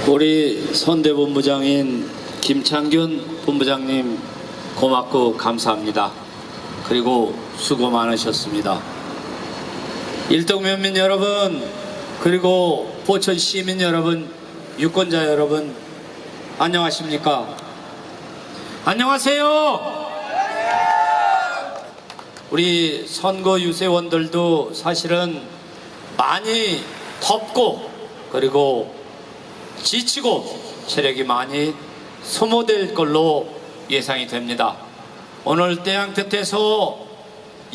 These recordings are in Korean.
우리 선대본부장인 김창균 본부장님 고맙고 감사합니다. 그리고 수고 많으셨습니다. 일동면민 여러분, 그리고 포천 시민 여러분, 유권자 여러분, 안녕하십니까? 안녕하세요. 우리 선거 유세원들도 사실은 많이 덥고 그리고 지치고 체력이 많이 소모될 걸로 예상이 됩니다. 오늘 때양볕에서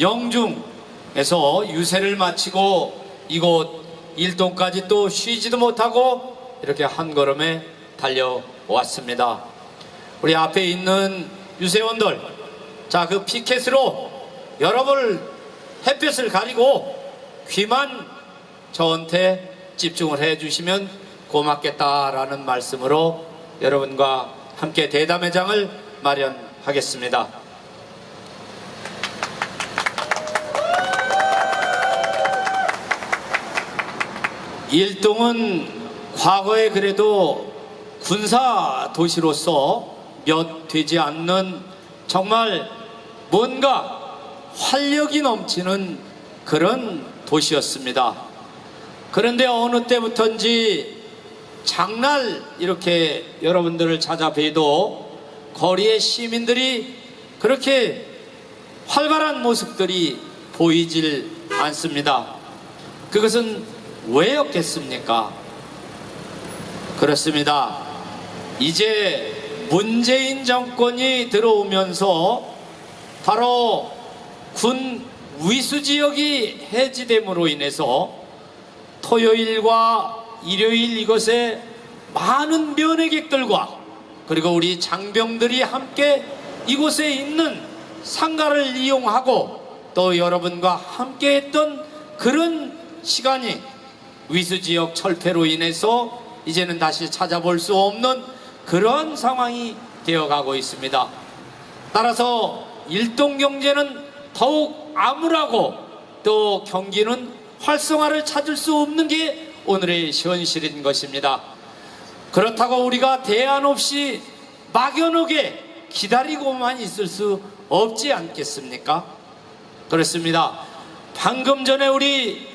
영중에서 유세를 마치고 이곳 일동까지 또 쉬지도 못하고 이렇게 한 걸음에 달려왔습니다. 우리 앞에 있는 유세원들, 자, 그 피켓으로 여러분 햇볕을 가리고 귀만 저한테 집중을 해주시면 고맙겠다라는 말씀으로 여러분과 함께 대담회장을 마련하겠습니다. 일동은 과거에 그래도 군사 도시로서 몇 되지 않는 정말 뭔가 활력이 넘치는 그런 도시였습니다. 그런데 어느 때부터인지 장날 이렇게 여러분들을 찾아뵈도 거리의 시민들이 그렇게 활발한 모습들이 보이질 않습니다. 그것은 왜였겠습니까? 그렇습니다. 이제 문재인 정권이 들어오면서 바로 군 위수지역이 해지됨으로 인해서 토요일과 일요일 이곳에 많은 면회객들과 그리고 우리 장병들이 함께 이곳에 있는 상가를 이용하고 또 여러분과 함께 했던 그런 시간이 위수지역 철폐로 인해서 이제는 다시 찾아볼 수 없는 그런 상황이 되어가고 있습니다. 따라서 일동경제는 더욱 암울하고 또 경기는 활성화를 찾을 수 없는 게 오늘의 현실인 것입니다. 그렇다고 우리가 대안 없이 막연하게 기다리고만 있을 수 없지 않겠습니까? 그렇습니다. 방금 전에 우리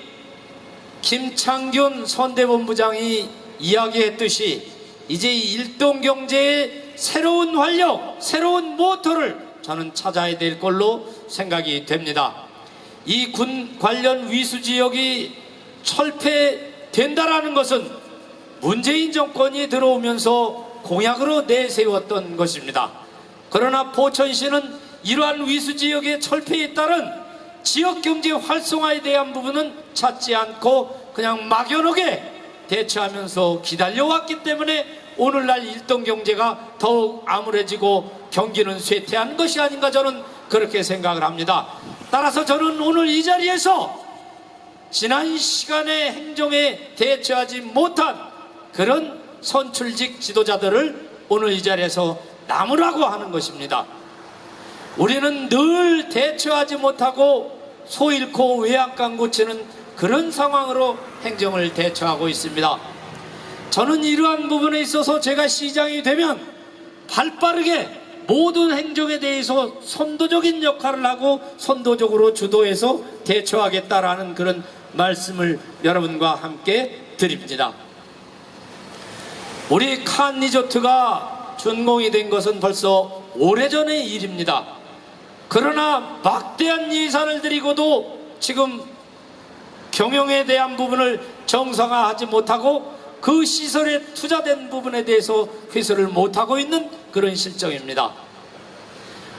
김창균 선대본부장이 이야기했듯이 이제 일동경제의 새로운 활력, 새로운 모토를 저는 찾아야 될 걸로 생각이 됩니다. 이 군 관련 위수지역이 철폐된다라는 것은 문재인 정권이 들어오면서 공약으로 내세웠던 것입니다. 그러나 포천시는 이러한 위수지역의 철폐에 따른 지역경제 활성화에 대한 부분은 찾지 않고 그냥 막연하게 대처하면서 기다려왔기 때문에 오늘날 일동경제가 더욱 암울해지고 경기는 쇠퇴한 것이 아닌가 저는 그렇게 생각을 합니다. 따라서 저는 오늘 이 자리에서 지난 시간의 행정에 대처하지 못한 그런 선출직 지도자들을 오늘 이 자리에서 남으라고 하는 것입니다. 우리는 늘 대처하지 못하고 소 잃고 외양간 고치는 그런 상황으로 행정을 대처하고 있습니다. 저는 이러한 부분에 있어서 제가 시장이 되면 발빠르게 모든 행정에 대해서 선도적인 역할을 하고 선도적으로 주도해서 대처하겠다라는 그런 말씀을 여러분과 함께 드립니다. 우리 칸 리조트가 준공이 된 것은 벌써 오래전의 일입니다. 그러나 막대한 예산을 들이고도 지금 경영에 대한 부분을 정상화하지 못하고 그 시설에 투자된 부분에 대해서 회수를 못하고 있는 그런 실정입니다.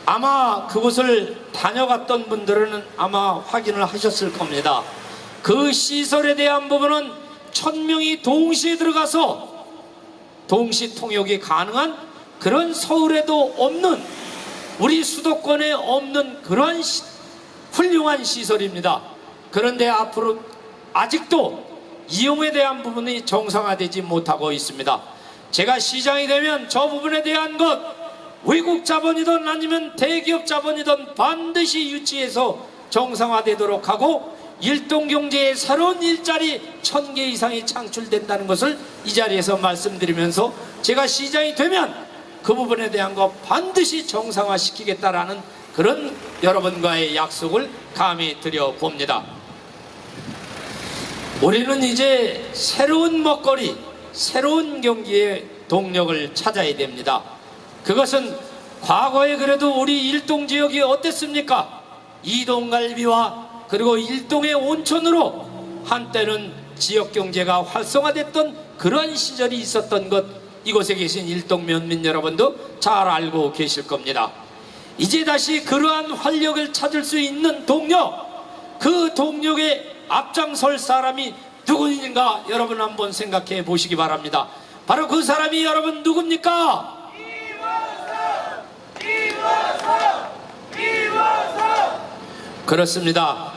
아마 그곳을 다녀갔던 분들은 아마 확인을 하셨을 겁니다. 그 시설에 대한 부분은 1000명이 동시에 들어가서 동시 통역이 가능한 그런 서울에도 없는 우리 수도권에 없는 그러한 훌륭한 시설입니다. 그런데 앞으로 아직도 이용에 대한 부분이 정상화되지 못하고 있습니다. 제가 시장이 되면 저 부분에 대한 것 외국 자본이든 아니면 대기업 자본이든 반드시 유치해서 정상화되도록 하고 일동경제의 새로운 일자리 1000개 이상이 창출된다는 것을 이 자리에서 말씀드리면서 제가 시장이 되면 그 부분에 대한 거 반드시 정상화시키겠다라는 그런 여러분과의 약속을 감히 드려봅니다. 우리는 이제 새로운 먹거리, 새로운 경기의 동력을 찾아야 됩니다. 그것은 과거에 그래도 우리 일동지역이 어땠습니까? 이동갈비와 그리고 일동의 온천으로 한때는 지역경제가 활성화됐던 그런 시절이 있었던 것, 이곳에 계신 일동면민 여러분도 잘 알고 계실 겁니다. 이제 다시 그러한 활력을 찾을 수 있는 동력, 그 동력에 앞장설 사람이 누구인가 여러분 한번 생각해 보시기 바랍니다. 바로 그 사람이 여러분 누굽니까? 그렇습니다.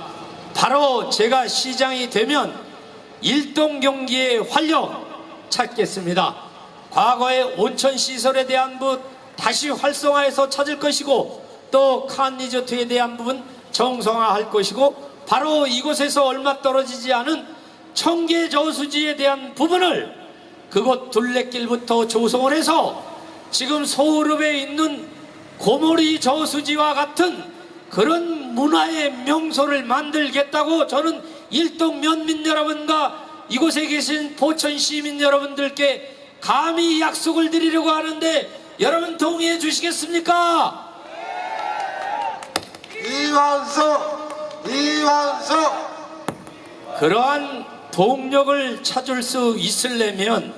바로 제가 시장이 되면 일동경기의 활력 찾겠습니다. 과거의 온천시설에 대한 것 다시 활성화해서 찾을 것이고, 또 칸리조트에 대한 부분 정상화할 것이고, 바로 이곳에서 얼마 떨어지지 않은 청계 저수지에 대한 부분을 그곳 둘레길부터 조성을 해서 지금 소울읍에 있는 고모리 저수지와 같은 그런 문화의 명소를 만들겠다고 저는 일동 면민 여러분과 이곳에 계신 포천 시민 여러분들께 감히 약속을 드리려고 하는데 여러분 동의해 주시겠습니까? 이완석 그러한 동력을 찾을 수 있으려면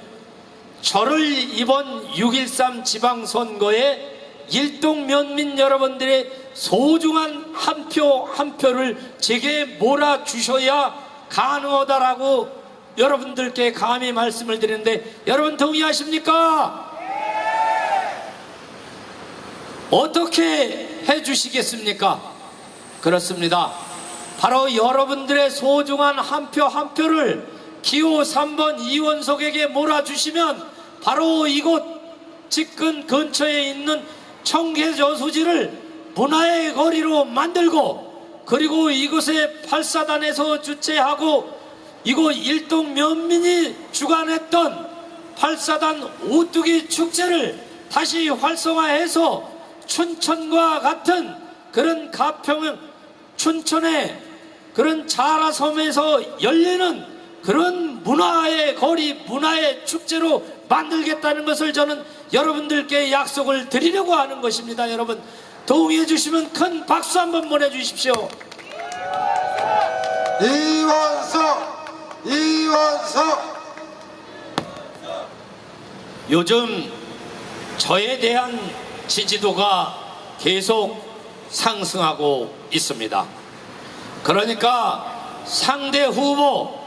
저를 이번 6.13 지방선거에 일동 면민 여러분들의 소중한 한 표 한 표를 제게 몰아주셔야 가능하다라고 여러분들께 감히 말씀을 드리는데 여러분 동의하십니까? 어떻게 해주시겠습니까? 그렇습니다. 바로 여러분들의 소중한 한 표 한 표를 기호 3번 이원석에게 몰아주시면 바로 이곳 직근 근처에 있는 청계저수지를 문화의 거리로 만들고, 그리고 이곳에 8사단에서 주최하고 이곳 일동 면민이 주관했던 8사단 오뚜기 축제를 다시 활성화해서 춘천과 같은 그런 가평 춘천의 그런 자라섬에서 열리는 그런 문화의 거리, 문화의 축제로 만들겠다는 것을 저는 여러분들께 약속을 드리려고 하는 것입니다. 여러분 동의해 주시면 큰 박수 한번 보내주십시오. 이완석 요즘 저에 대한 지지도가 계속 상승하고 있습니다. 그러니까 상대 후보,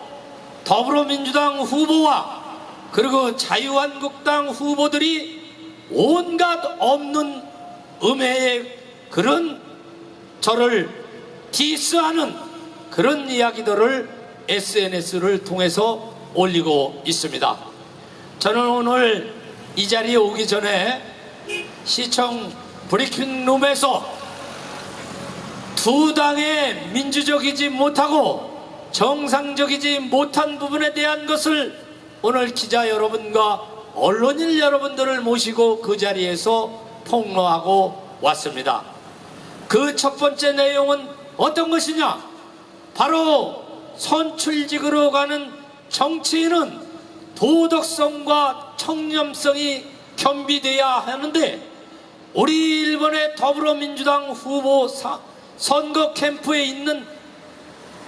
더불어민주당 후보와 그리고 자유한국당 후보들이 온갖 없는 음해의 그런 저를 디스하는 그런 이야기들을 SNS를 통해서 올리고 있습니다. 저는 오늘 이 자리에 오기 전에 시청 브리핑룸에서 두 당의 민주적이지 못하고 정상적이지 못한 부분에 대한 것을 오늘 기자 여러분과 언론인 여러분들을 모시고 그 자리에서 폭로하고 왔습니다. 그 첫 번째 내용은 어떤 것이냐? 바로 선출직으로 가는 정치인은 도덕성과 청렴성이 겸비돼야 하는데, 우리 일본의 더불어민주당 후보 선거 캠프에 있는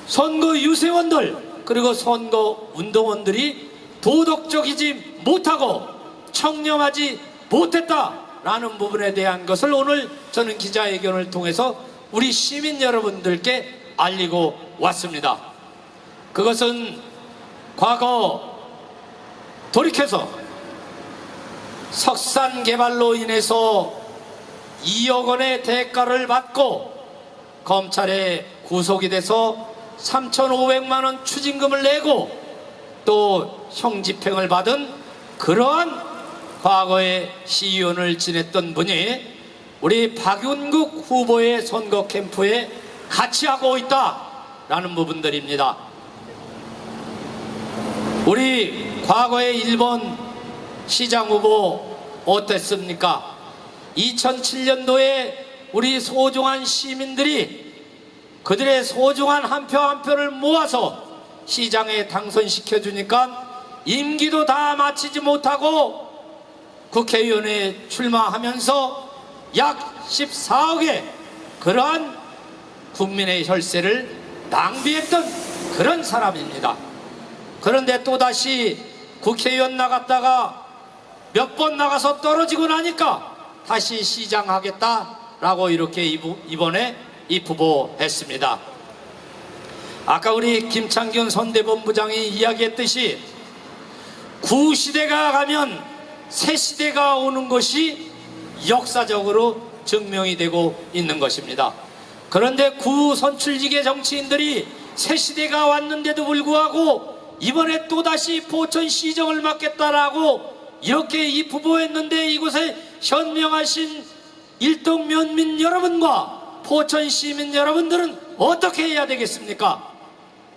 선거 유세원들 그리고 선거 운동원들이 도덕적이지 못하고 청렴하지 못했다라는 부분에 대한 것을 오늘 저는 기자회견을 통해서 우리 시민 여러분들께 알리고 왔습니다. 그것은 과거 돌이켜서 석산 개발로 인해서 2억 원의 대가를 받고 검찰에 구속이 돼서 3,500만 원 추징금을 내고 또 형집행을 받은 그러한 과거의 시의원을 지냈던 분이 우리 박윤국 후보의 선거 캠프에 같이 하고 있다. 있다라는 부분들입니다. 우리 과거의 일본 시장 후보 어땠습니까? 2007년도에 우리 소중한 시민들이 그들의 소중한 한 표 한 표를 모아서 시장에 당선시켜 주니까 임기도 다 마치지 못하고 국회의원에 출마하면서 약 14억의 그러한 국민의 혈세를 낭비했던 그런 사람입니다. 그런데 또다시 국회의원 나갔다가 몇 번 나가서 떨어지고 나니까 다시 시장 하겠다라고 이렇게 이번에 입후보했습니다. 아까 우리 김창균 선대본부장이 이야기했듯이 구시대가 가면 새시대가 오는 것이 역사적으로 증명이 되고 있는 것입니다. 그런데 구선출직의 정치인들이 새시대가 왔는데도 불구하고 이번에 또다시 포천시정을 맡겠다라고 이렇게 입후보했는데 이곳에 현명하신 일동 면민 여러분과 포천 시민 여러분들은 어떻게 해야 되겠습니까?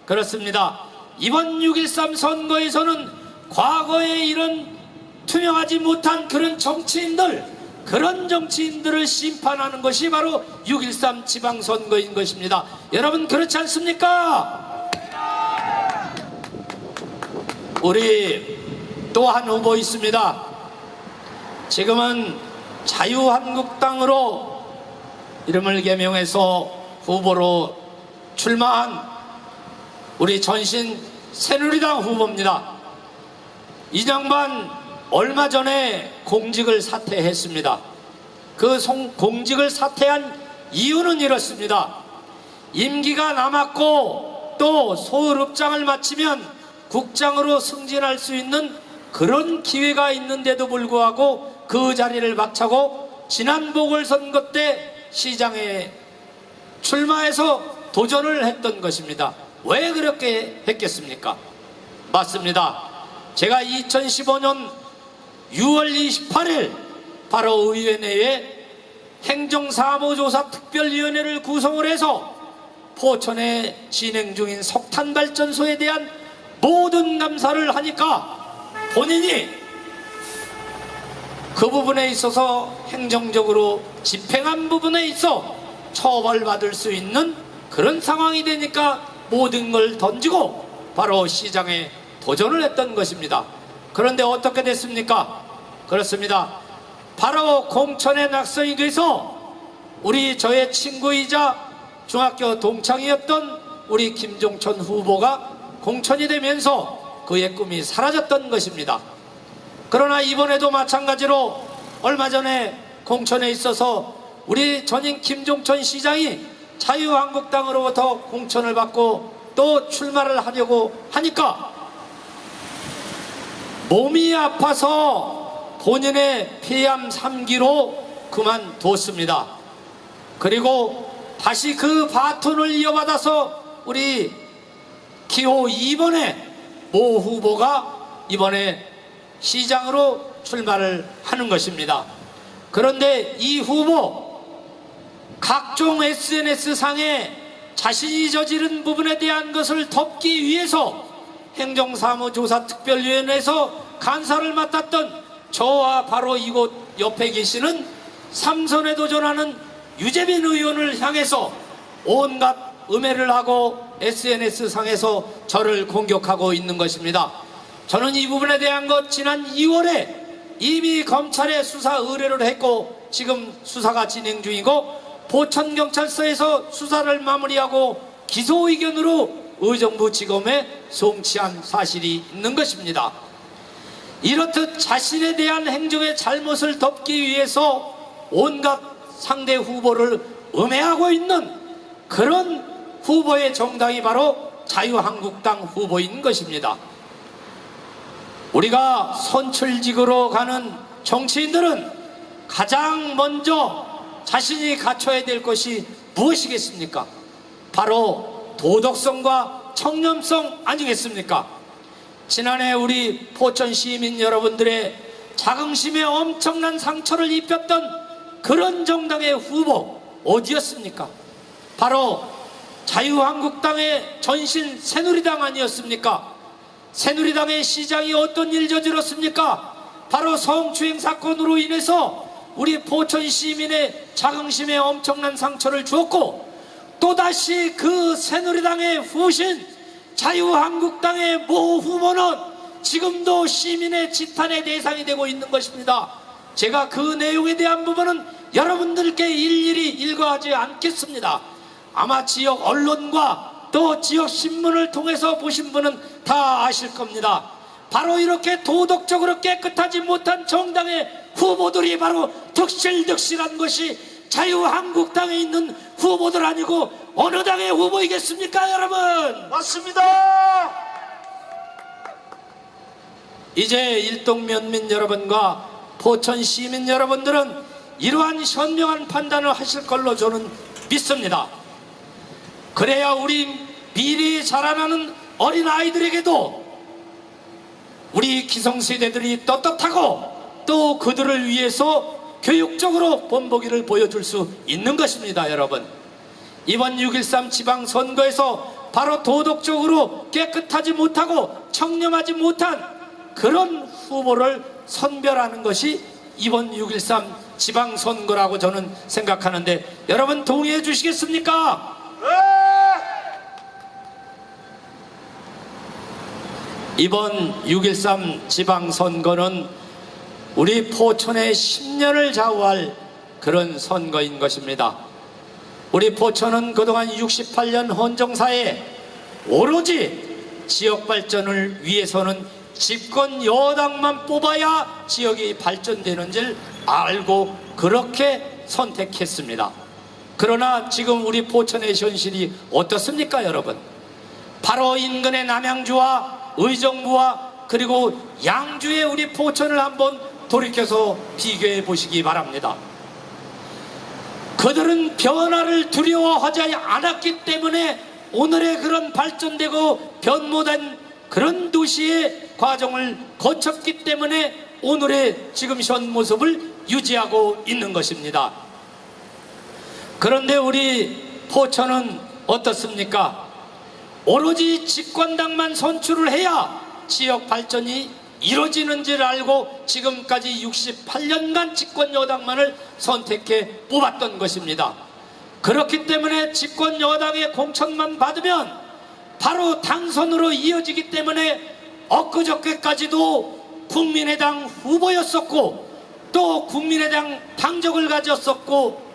그렇습니다. 이번 6.13 선거에서는 과거에 이런 투명하지 못한 그런 정치인들을 심판하는 것이 바로 6.13 지방선거인 것입니다. 여러분 그렇지 않습니까? 우리 또 한 후보 있습니다. 지금은 자유한국당으로 이름을 개명해서 후보로 출마한 우리 전신 새누리당 후보입니다. 이 양반 얼마 전에 공직을 사퇴했습니다. 그 공직을 사퇴한 이유는 이렇습니다. 임기가 남았고 또 소을읍장을 마치면 국장으로 승진할 수 있는 그런 기회가 있는데도 불구하고 그 자리를 박차고 지난 보궐선거 때 시장에 출마해서 도전을 했던 것입니다. 왜 그렇게 했겠습니까? 맞습니다. 제가 2015년 6월 28일 바로 의회 내에 행정사무조사 특별위원회를 구성을 해서 포천에 진행 중인 석탄발전소에 대한 모든 감사를 하니까 본인이 그 부분에 있어서 행정적으로 집행한 부분에 있어 처벌받을 수 있는 그런 상황이 되니까 모든 걸 던지고 바로 시장에 도전을 했던 것입니다. 그런데 어떻게 됐습니까? 그렇습니다. 바로 공천에 낙선이 돼서 우리 저의 친구이자 중학교 동창이었던 우리 김종천 후보가 공천이 되면서 그의 꿈이 사라졌던 것입니다. 그러나 이번에도 마찬가지로 얼마 전에 공천에 있어서 우리 전임 김종천 시장이 자유한국당으로부터 공천을 받고 또 출마를 하려고 하니까 몸이 아파서 본인의 폐암 3기로 그만뒀습니다. 그리고 다시 그 바톤을 이어받아서 우리 기호 2번의 모 후보가 이번에 시장으로 출마를 하는 것입니다. 그런데 이 후보 각종 SNS상에 자신이 저지른 부분에 대한 것을 덮기 위해서 행정사무조사 특별위원회에서 간사를 맡았던 저와 바로 이곳 옆에 계시는 3선에 도전하는 유재민 의원을 향해서 온갖 음해를 하고 SNS상에서 저를 공격하고 있는 것입니다. 저는 이 부분에 대한 것 지난 2월에 이미 검찰에 수사 의뢰를 했고 지금 수사가 진행 중이고 포천경찰서에서 수사를 마무리하고 기소 의견으로 의정부지검에 송치한 사실이 있는 것입니다. 이렇듯 자신에 대한 행정의 잘못을 덮기 위해서 온갖 상대 후보를 음해하고 있는 그런 후보의 정당이 바로 자유한국당 후보인 것입니다. 우리가 선출직으로 가는 정치인들은 가장 먼저 자신이 갖춰야 될 것이 무엇이겠습니까? 바로 도덕성과 청렴성 아니겠습니까? 지난해 우리 포천 시민 여러분들의 자긍심에 엄청난 상처를 입혔던 그런 정당의 후보 어디였습니까? 바로 자유한국당의 전신 새누리당 아니었습니까? 새누리당의 시장이 어떤 일 저질렀습니까? 바로 성추행 사건으로 인해서 우리 포천 시민의 자긍심에 엄청난 상처를 주었고, 또다시 그 새누리당의 후신 자유한국당의 모 후보는 지금도 시민의 지탄의 대상이 되고 있는 것입니다. 제가 그 내용에 대한 부분은 여러분들께 일일이 일거하지 않겠습니다. 아마 지역 언론과 또 지역 신문을 통해서 보신 분은 다 아실 겁니다. 바로 이렇게 도덕적으로 깨끗하지 못한 정당의 후보들이 바로 득실득실한 것이 자유한국당에 있는 후보들 아니고 어느 당의 후보이겠습니까, 여러분? 맞습니다. 이제 일동면민 여러분과 포천 시민 여러분들은 이러한 현명한 판단을 하실 걸로 저는 믿습니다. 그래야 우리 미래에 자라나는 어린 아이들에게도 우리 기성세대들이 떳떳하고 또 그들을 위해서 교육적으로 본보기를 보여줄 수 있는 것입니다. 여러분, 이번 6.13 지방선거에서 바로 도덕적으로 깨끗하지 못하고 청렴하지 못한 그런 후보를 선별하는 것이 이번 6.13 지방선거라고 저는 생각하는데, 여러분 동의해 주시겠습니까? 이번 6.13 지방선거는 우리 포천의 10년을 좌우할 그런 선거인 것입니다. 우리 포천은 그동안 68년 헌정사에 오로지 지역 발전을 위해서는 집권 여당만 뽑아야 지역이 발전되는 줄 알고 그렇게 선택했습니다. 그러나 지금 우리 포천의 현실이 어떻습니까, 여러분? 바로 인근의 남양주와 의정부와 그리고 양주의 우리 포천을 한번 돌이켜서 비교해 보시기 바랍니다. 그들은 변화를 두려워하지 않았기 때문에 오늘의 그런 발전되고 변모된 그런 도시의 과정을 거쳤기 때문에 오늘의 지금 현 모습을 유지하고 있는 것입니다. 그런데 우리 포천은 어떻습니까? 오로지 집권당만 선출을 해야 지역 발전이 이루어지는 줄 알고 지금까지 68년간 집권 여당만을 선택해 뽑았던 것입니다. 그렇기 때문에 집권 여당의 공천만 받으면 바로 당선으로 이어지기 때문에 엊그저께까지도 국민의당 후보였었고 또 국민의당 당적을 가졌었고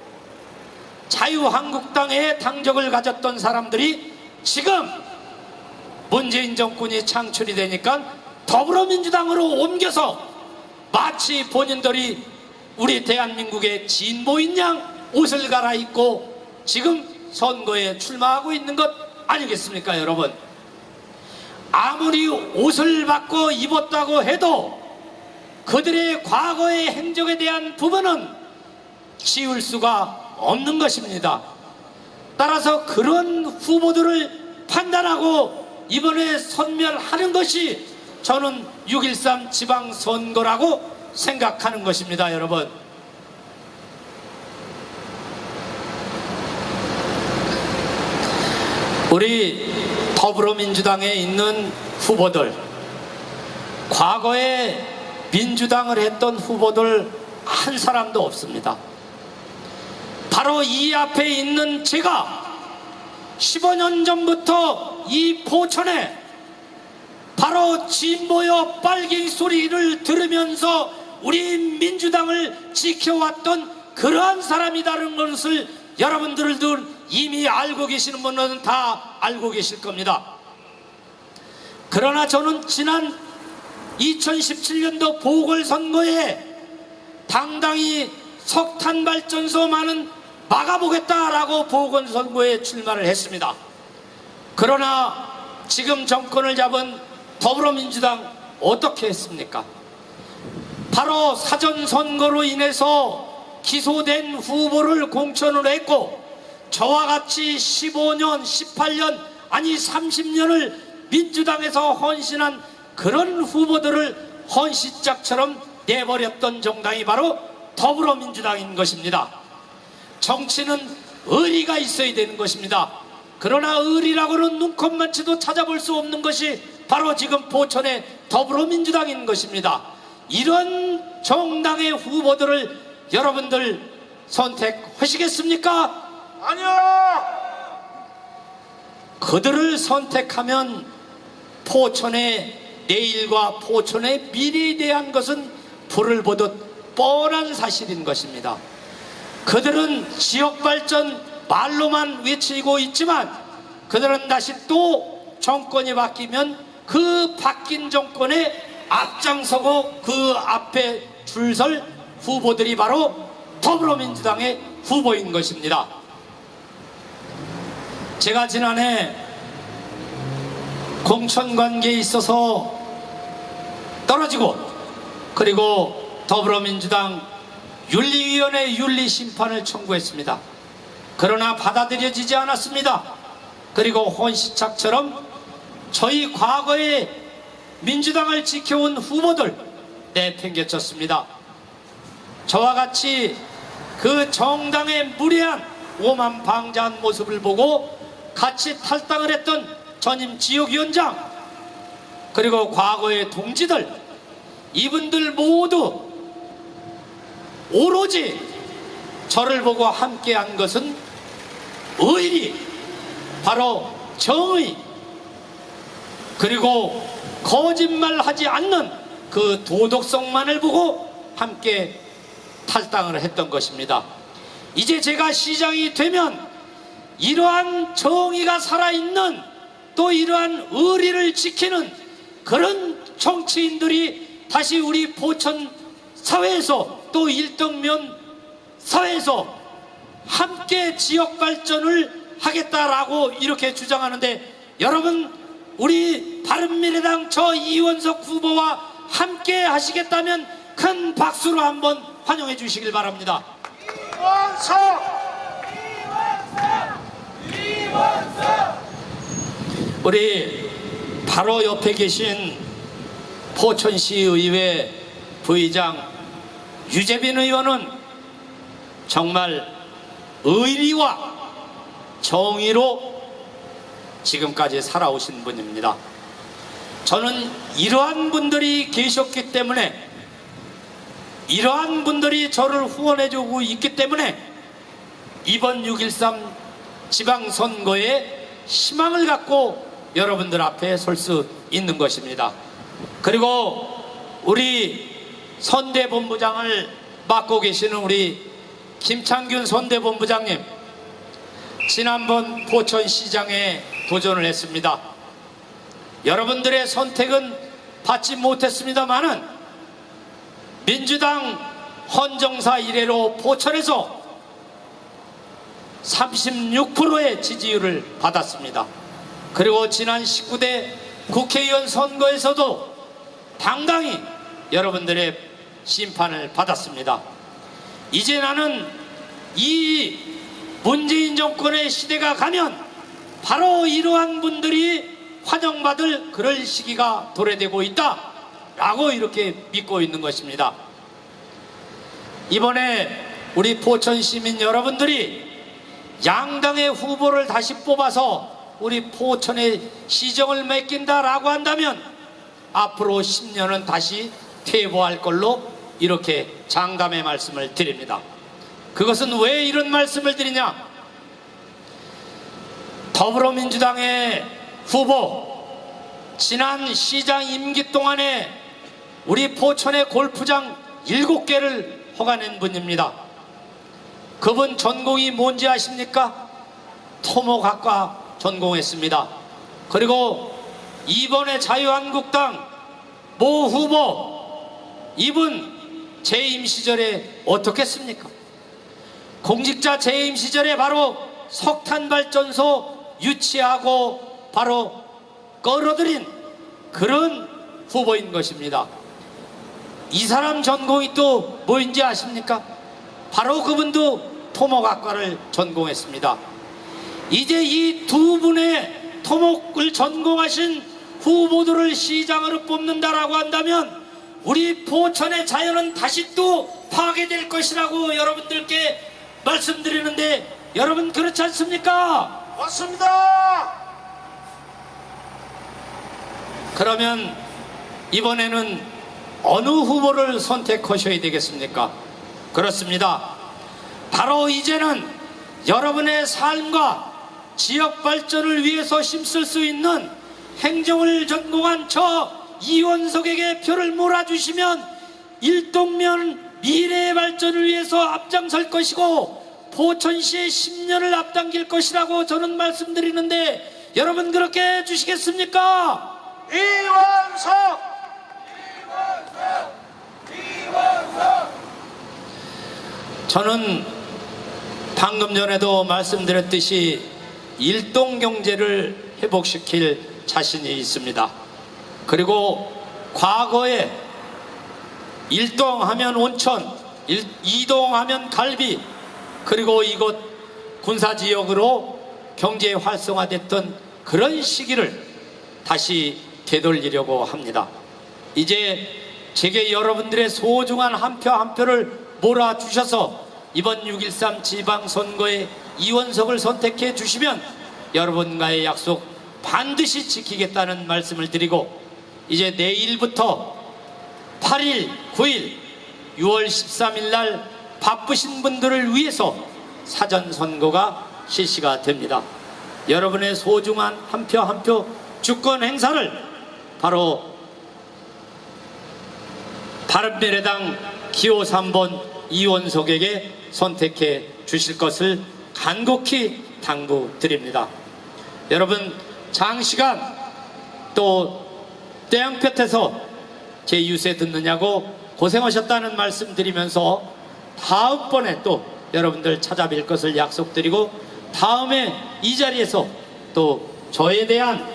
자유한국당의 당적을 가졌던 사람들이 지금 문재인 정권이 창출이 되니까 더불어민주당으로 옮겨서 마치 본인들이 우리 대한민국의 진보인 양 옷을 갈아입고 지금 선거에 출마하고 있는 것 아니겠습니까, 여러분? 아무리 옷을 바꿔 입었다고 해도 그들의 과거의 행적에 대한 부분은 지울 수가 없는 것입니다. 따라서 그런 후보들을 판단하고 이번에 선멸하는 것이 저는 6.13 지방선거라고 생각하는 것입니다, 여러분. 우리 더불어민주당에 있는 후보들, 과거에 민주당을 했던 후보들 한 사람도 없습니다. 바로 이 앞에 있는 제가 15년 전부터 이 포천에 바로 진보여 빨갱이 소리를 들으면서 우리 민주당을 지켜왔던 그러한 사람이라는 것을 여러분들도 이미 알고 계시는 분은 다 알고 계실 겁니다. 그러나 저는 지난 2017년도 보궐선거에 당당히 석탄발전소만은 막아보겠다라고 보궐선거에 출마를 했습니다. 그러나 지금 정권을 잡은 더불어민주당 어떻게 했습니까? 바로 사전선거로 인해서 기소된 후보를 공천을 했고 저와 같이 15년, 18년 아니 30년을 민주당에서 헌신한 그런 후보들을 헌시짝처럼 내버렸던 정당이 바로 더불어민주당인 것입니다. 정치는 의리가 있어야 되는 것입니다. 그러나 의리라고는 눈꼽만치도 찾아볼 수 없는 것이 바로 지금 포천의 더불어민주당인 것입니다. 이런 정당의 후보들을 여러분들 선택하시겠습니까? 아니요. 그들을 선택하면 포천의 내일과 포천의 미래에 대한 것은 불을 보듯 뻔한 사실인 것입니다. 그들은 지역발전 말로만 외치고 있지만 그들은 다시 또 정권이 바뀌면 그 바뀐 정권에 앞장서고 그 앞에 줄설 후보들이 바로 더불어민주당의 후보인 것입니다. 제가 지난해 공천관계에 있어서 떨어지고 그리고 더불어민주당 윤리위원회 윤리심판을 청구했습니다. 그러나 받아들여지지 않았습니다. 그리고 혼시착처럼 저희 과거에 민주당을 지켜온 후보들 내팽개쳤습니다. 저와 같이 그 정당의 무례한 오만방자한 모습을 보고 같이 탈당을 했던 전임 지역위원장 그리고 과거의 동지들 이분들 모두 오로지 저를 보고 함께한 것은 의리 바로 정의 그리고 거짓말하지 않는 그 도덕성만을 보고 함께 탈당을 했던 것입니다. 이제 제가 시장이 되면 이러한 정의가 살아있는 또 이러한 의리를 지키는 그런 정치인들이 다시 우리 포천 사회에서 또 일덕면 사회에서 함께 지역 발전을 하겠다라고 이렇게 주장하는데 여러분 우리 바른미래당 저 이원석 후보와 함께 하시겠다면 큰 박수로 한번 환영해 주시길 바랍니다. 우리 바로 옆에 계신 포천시의회 부의장 유재빈 의원은 정말 의리와 정의로 지금까지 살아오신 분입니다. 저는 이러한 분들이 계셨기 때문에 이러한 분들이 저를 후원해주고 있기 때문에 이번 6.13 지방선거에 희망을 갖고 여러분들 앞에 설 수 있는 것입니다. 그리고 우리 선대본부장을 맡고 계시는 우리 김창균 선대본부장님 지난번 포천시장에 도전을 했습니다. 여러분들의 선택은 받지 못했습니다마는 민주당 헌정사 이래로 포천에서 36%의 지지율을 받았습니다. 그리고 지난 19대 국회의원 선거에서도 당당히 여러분들의 심판을 받았습니다. 이제 나는 이 문재인 정권의 시대가 가면 바로 이러한 분들이 환영받을 그럴 시기가 도래되고 있다 라고 이렇게 믿고 있는 것입니다. 이번에 우리 포천 시민 여러분들이 양당의 후보를 다시 뽑아서 우리 포천의 시정을 맡긴다라고 한다면 앞으로 10년은 다시 퇴보할 걸로 이렇게 장담의 말씀을 드립니다. 그것은 왜 이런 말씀을 드리냐? 더불어민주당의 후보 지난 시장 임기 동안에 우리 포천의 골프장 7개를 허가낸 분입니다. 그분 전공이 뭔지 아십니까? 토목학과 전공했습니다. 그리고 이번에 자유한국당 모 후보 이분 재임 시절에 어떻게 했습니까? 공직자 재임 시절에 바로 석탄발전소 유치하고 바로 끌어들인 그런 후보인 것입니다. 이 사람 전공이 또 뭐인지 아십니까? 바로 그분도 토목학과를 전공했습니다. 이제 이 두 분의 토목을 전공하신 후보들을 시장으로 뽑는다라고 한다면 우리 포천의 자연은 다시 또 파괴될 것이라고 여러분들께 말씀드리는데 여러분 그렇지 않습니까? 맞습니다. 그러면 이번에는 어느 후보를 선택하셔야 되겠습니까? 그렇습니다. 바로 이제는 여러분의 삶과 지역 발전을 위해서 힘쓸 수 있는 행정을 전공한 저 이원석에게 표를 몰아주시면 일동면 미래의 발전을 위해서 앞장설 것이고 포천시의 10년을 앞당길 것이라고 저는 말씀드리는데 여러분 그렇게 해주시겠습니까? 이원석. 저는 방금 전에도 말씀드렸듯이 일동경제를 회복시킬 자신이 있습니다. 그리고 과거에 일동하면 온천, 이동하면 갈비, 그리고 이곳 군사지역으로 경제 활성화됐던 그런 시기를 다시 되돌리려고 합니다. 이제 제게 여러분들의 소중한 한 표 한 표를 몰아주셔서 이번 6.13 지방선거에 이원석을 선택해 주시면 여러분과의 약속 반드시 지키겠다는 말씀을 드리고, 이제 내일부터 8일, 9일, 6월 13일 날 바쁘신 분들을 위해서 사전선거가 실시가 됩니다. 여러분의 소중한 한 표 한 표 주권 행사를 바로 바른미래당 기호 3번 이원석에게 선택해 주실 것을 간곡히 당부드립니다. 여러분 장시간 또 떼양볕에서 제 유세 듣느냐고 고생하셨다는 말씀 드리면서 다음번에 또 여러분들 찾아뵐 것을 약속드리고, 다음에 이 자리에서 또 저에 대한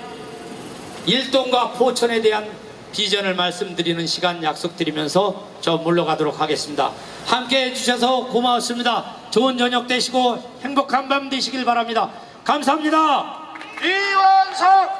일동과 포천에 대한 비전을 말씀드리는 시간 약속드리면서 저 물러가도록 하겠습니다. 함께 해주셔서 고마웠습니다. 좋은 저녁 되시고 행복한 밤 되시길 바랍니다. 감사합니다. 이원석.